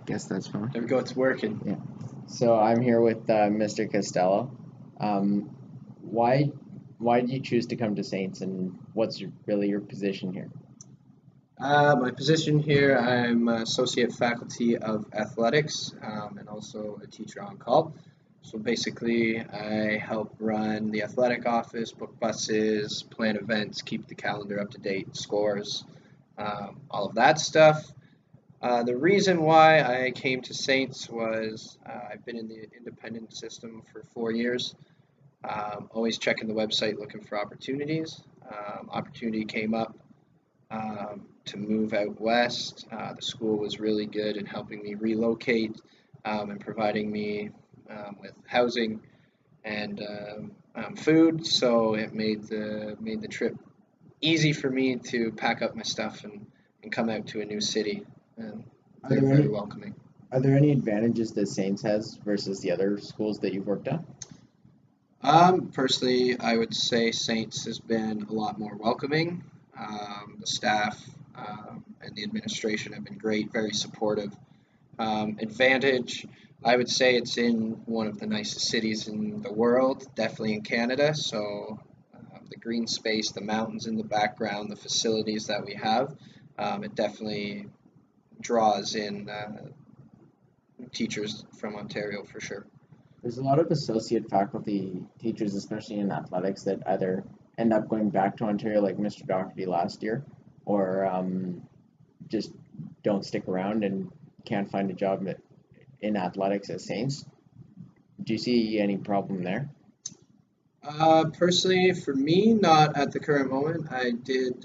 Guess that's fine. There we go, it's working. Yeah. So I'm here with Mr. Costello. Um, why why did you choose to come to Saints, and what's really your position here? My position here, I'm Associate Faculty of Athletics and also a teacher on call. So basically, I help run the athletic office, book buses, plan events, keep the calendar up to date, scores, all of that stuff. The reason why I came to Saints was I've been in the independent system for 4 years. Always checking the website looking for opportunities. Opportunity came up to move out west. The school was really good in helping me relocate and providing me with housing and food. So it made the trip easy for me to pack up my stuff and come out to a new city. And Are they're there very any welcoming. are there any advantages that Saints has versus the other schools that you've worked at? Personally, I would say Saints has been a lot more welcoming. The staff and the administration have been great, very supportive. Advantage, I would say it's in one of the nicest cities in the world, definitely in Canada. So the green space, the mountains in the background, the facilities that we have, it definitely draws in teachers from Ontario for sure. There's a lot of associate faculty teachers, especially in athletics, that either end up going back to Ontario, like Mr. Doherty last year, or just don't stick around and can't find a job in athletics at Saints. Do you see any problem there? Personally, for me, not at the current moment. I did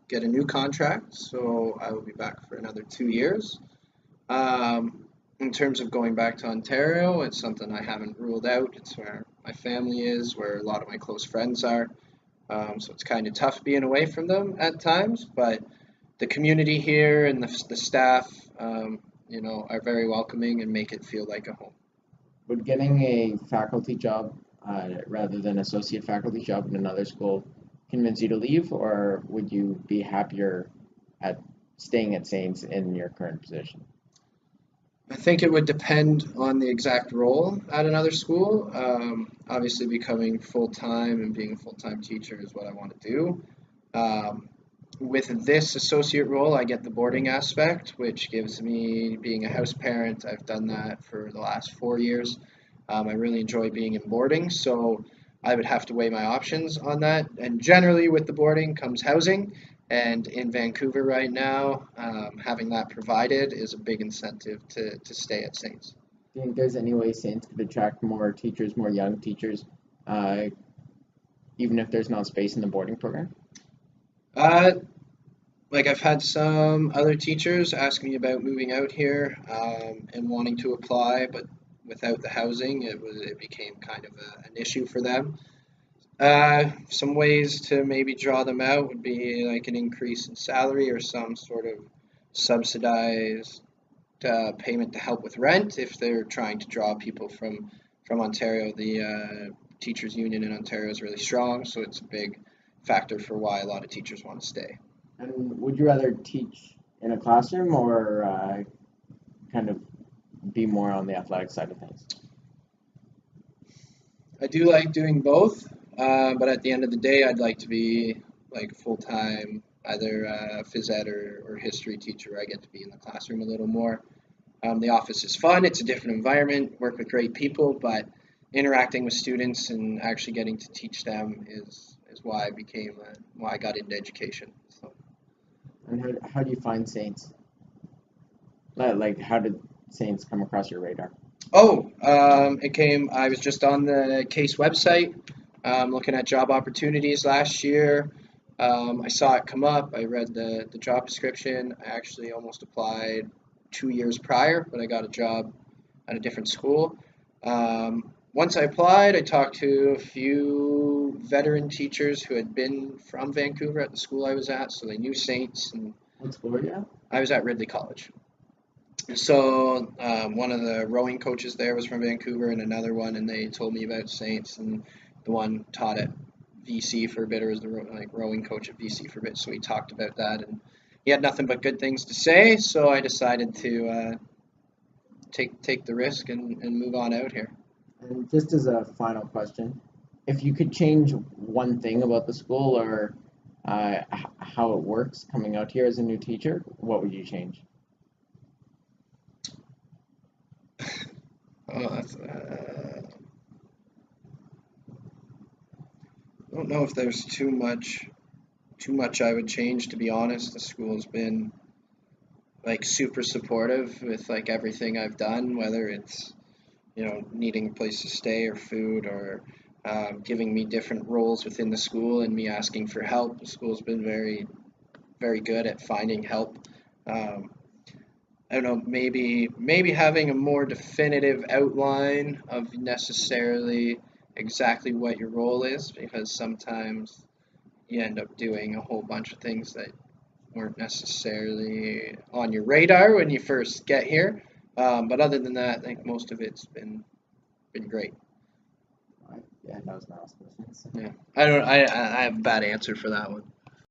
get a new contract, so I will be back for another 2 years. Um, in terms of going back to Ontario, it's something I haven't ruled out. It's where my family is, where a lot of my close friends are. So it's kind of tough being away from them at times, but the community here and the staff, are very welcoming and make it feel like a home. Would getting a faculty job rather than associate faculty job in another school convince you to leave, or would you be happier at staying at Saints in your current position? I think it would depend on the exact role at another school. Obviously, becoming full time and being a full time teacher is what I want to do. Um, with this associate role, I get the boarding aspect, which gives me being a house parent. I've done that for the last 4 years. I really enjoy being in boarding, so I would have to weigh my options on that. And generally, with the boarding comes housing. And in Vancouver right now, having that provided is a big incentive to stay at Saints. Do you think there's any way Saints could attract more teachers, more young teachers, uh, even if there's not space in the boarding program? Uh, like I've had some other teachers ask me about moving out here and wanting to apply, but without the housing, it became kind of an issue for them. Some ways to maybe draw them out would be like an increase in salary or some sort of subsidized payment to help with rent if they're trying to draw people from Ontario. The teachers union in Ontario is really strong, so it's a big factor for why a lot of teachers want to stay. And would you rather teach in a classroom or kind of be more on the athletic side of things? I do like doing both, but at the end of the day, I'd like to be like full time, either phys ed or history teacher, where I get to be in the classroom a little more. The office is fun. It's a different environment. Work with great people, but interacting with students and actually getting to teach them is why why I got into education. So, And how do you find Saints? Like, how did Saints come across your radar? oh, it came. I was just on the case website, looking at job opportunities last year. I saw it come up. I read the job description. I actually almost applied 2 years prior, but I got a job at a different school. Once I applied, I talked to a few veteran teachers who had been from Vancouver at the school I was at, so they knew Saints, and What school are you at? I was at Ridley College. So one of the rowing coaches there was from Vancouver, and another one, and they told me about Saints, and the one taught at VC for a bit, or was the rowing coach at VC for a bit. So we talked about that, and he had nothing but good things to say. So I decided to take the risk and move on out here. And just as a final question, if you could change one thing about the school or how it works coming out here as a new teacher, what would you change? Oh, I don't know if there's too much I would change, to be honest. The school's been like super supportive with like everything I've done, whether it's needing a place to stay or food or giving me different roles within the school and me asking for help. The school's been very good at finding help. Um, I don't know, maybe having a more definitive outline of necessarily exactly what your role is, because sometimes you end up doing a whole bunch of things that weren't necessarily on your radar when you first get here. But other than that, I think most of it's been great. Yeah, that was my last question. Yeah, I don't. I have a bad answer for that one.